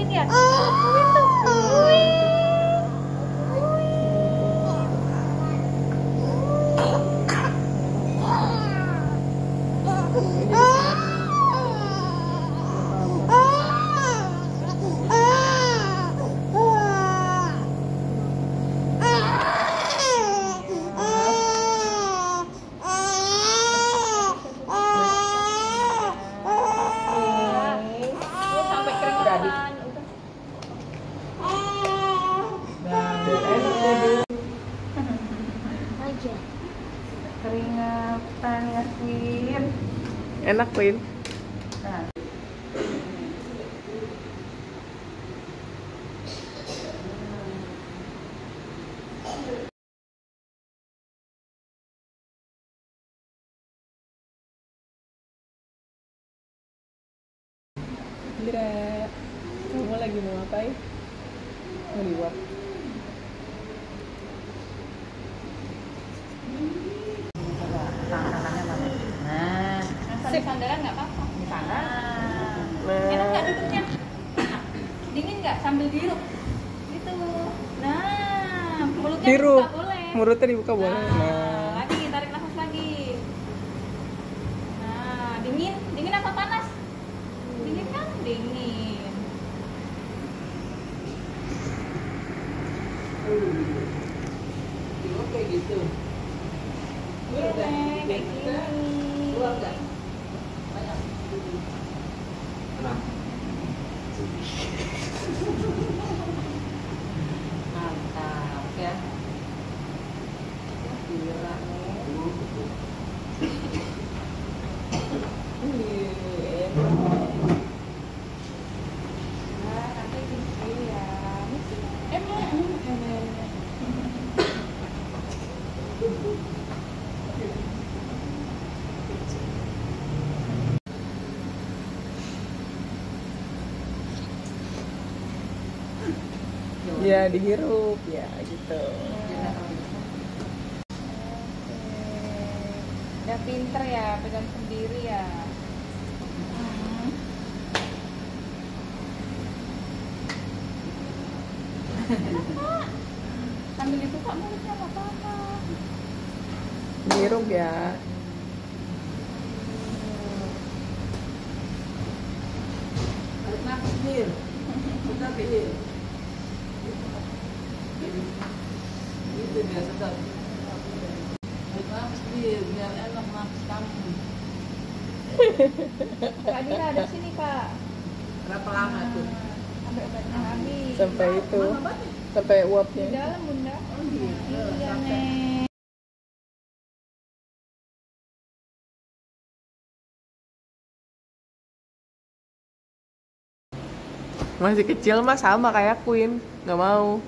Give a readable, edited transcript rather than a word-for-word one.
kering ya? Queen tuh. Queen. Sampai keringetan. Aja. Keringetan ya, Queen. Enak, Queen. Nah. Lira, kamu lagi mau ngapain? Mau liwat. Tangannya mana? Nah, sandaran nggak apa-apa. Sandaran. Enak nggak duduknya? Dingin nggak sambil diruk? Gitu. Nah, mulutnya Diruk. dibuka boleh. Mulutnya dibuka boleh. Nah, lagi tarik nafas lagi. Nah, dingin, dingin apa panas? Dingin kan? Dingin. Kayak gitu. Iya, Nek, kayak gini. Keluar nggak? Banyak. Kenapa? Mantap ya. Gila Nah, nanti gini ya. Ya, dihirup ya gitu. Udah pinter ya, pegang sendiri ya. Sambil dibuka mulutnya nggak apa-apa. Dihirup ya. Tarik nafas, Bir. Sedap, Bir. Gitu biar sedap. Tarik nafas, Bir. Biar enak nafas kamu. Kak Dina ada sini, Kak. Berapa lama tuh? Sampai obatnya habis. Sampai itu. Mana obatnya? Sampai Di uapnya. dalam, Bunda. Oh gitu. Iya, Sampai Nek. Masih kecil mah sama kayak Queen, nggak mau.